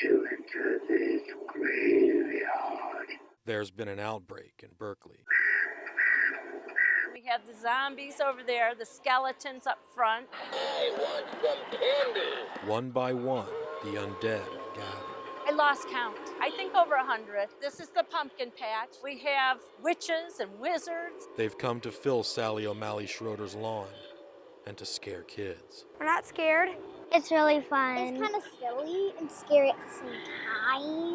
you into this graveyard. There's been an outbreak in Berkeley. We have the zombies over there, the skeletons up front. I want some candy. One by one, the undead have gathered. I lost count. I think over 100. This is the pumpkin patch. We have witches and wizards. They've come to fill Sally O'Malley Schroeder's lawn and to scare kids. We're not scared. It's really fun. It's kind of silly and scary at the same time.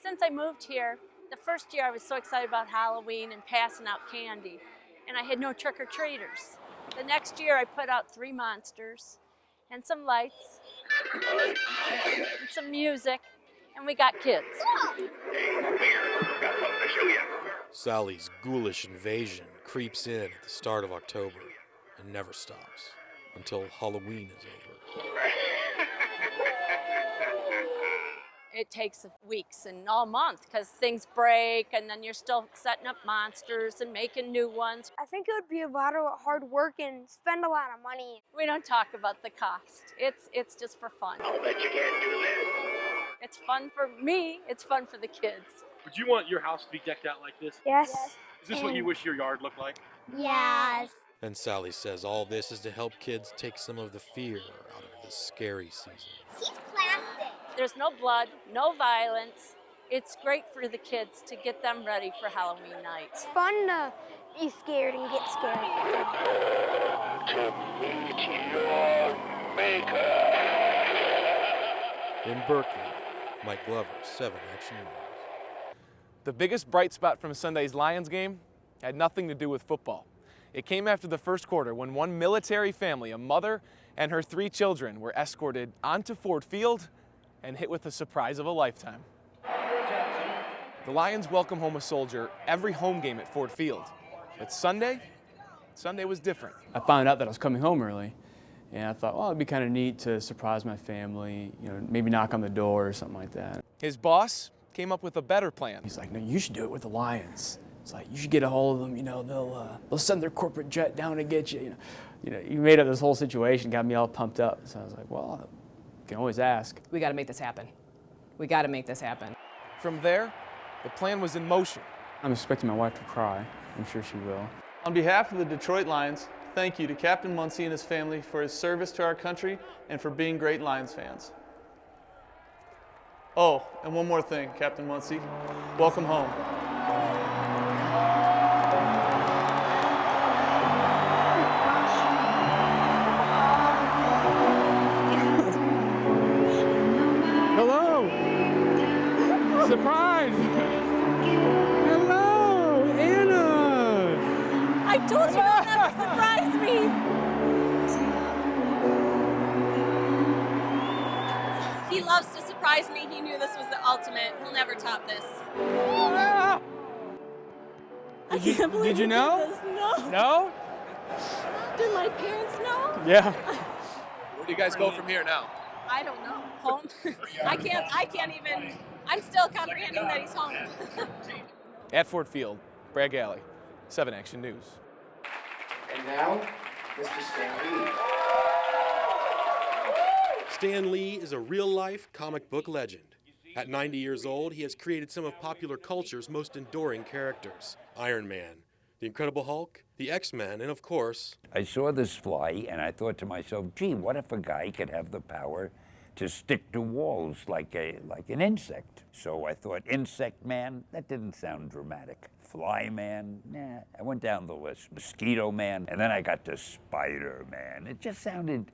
Since I moved here, the first year I was so excited about Halloween and passing out candy, and I had no trick-or-treaters. The next year I put out 3 monsters and some lights and some music, and we got kids. Sally's ghoulish invasion creeps in at the start of October and never stops until Halloween is over. It takes weeks and all month because things break, and then you're still setting up monsters and making new ones. I think it would be a lot of hard work and spend a lot of money. We don't talk about the cost. It's just for fun. I'll bet you can't do this. It's fun for me. It's fun for the kids. Would you want your house to be decked out like this? Yes. Is this what you wish your yard looked like? Yes. And Sally says all this is to help kids take some of the fear out of this scary season. He's plastic. There's no blood, no violence. It's great for the kids to get them ready for Halloween night. It's fun to be scared and get scared. To meet your maker. In Berkeley, Mike Glover, 7 Action News. The biggest bright spot from Sunday's Lions game had nothing to do with football. It came after the first quarter when one military family, a mother and her 3 children, were escorted onto Ford Field and hit with the surprise of a lifetime. The Lions welcome home a soldier every home game at Ford Field. But Sunday was different. I found out that I was coming home early, and I thought, well, it'd be kind of neat to surprise my family, maybe knock on the door or something like that. His boss came up with a better plan. He's like, no, you should do it with the Lions. It's like, you should get a hold of them, they'll send their corporate jet down to get you. He made up this whole situation, got me all pumped up. So I was like, well, you can always ask. We got to make this happen. We got to make this happen. From there, the plan was in motion. I'm expecting my wife to cry. I'm sure she will. On behalf of the Detroit Lions, thank you to Captain Muncie and his family for his service to our country and for being great Lions fans. Oh, and one more thing, Captain Muncie. Welcome home. Hello! Surprise! Hello, Anna! I told you you'll never surprise me! He loves to surprise me. He knew this was the ultimate. He'll never top this. Did you know? No. No? Did my parents know? Yeah. Where do you guys go from here now? I don't know. Home? I can't even, I'm still comprehending that he's home. At Ford Field, Bragg Alley, 7 Action News. And now, Mr. Stan Lee. Stan Lee is a real-life comic book legend. At 90 years old, he has created some of popular culture's most enduring characters. Iron Man, the Incredible Hulk, the X-Men, and of course... I saw this fly and I thought to myself, gee, what if a guy could have the power to stick to walls like an insect? So I thought, Insect Man, that didn't sound dramatic. Fly Man, nah. I went down the list. Mosquito Man, and then I got to Spider Man. It just sounded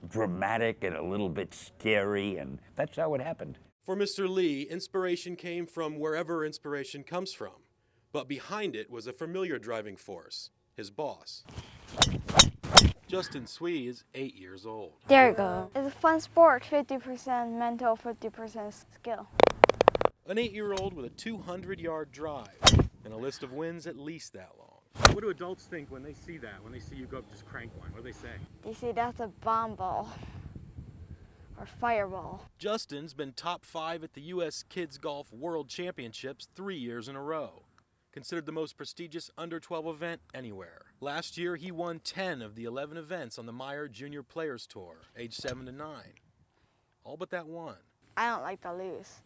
dramatic and a little bit scary, and that's how it happened. For Mr. Lee, inspiration came from wherever inspiration comes from. But behind it was a familiar driving force, his boss. Justin Swee is 8 years old. There you go. It's a fun sport. 50% mental, 50% skill. An 8-year-old with a 200-yard drive and a list of wins at least that long. What do adults think when they see that, when they see you go up just crank one? What do they say? They say that's a bomb ball or fireball. Justin's been top 5 at the U.S. Kids Golf World Championships 3 years in a row. Considered the most prestigious under-12 event anywhere. Last year, he won 10 of the 11 events on the Meyer Junior Players Tour, age 7 to 9. all but that one. I don't like to lose.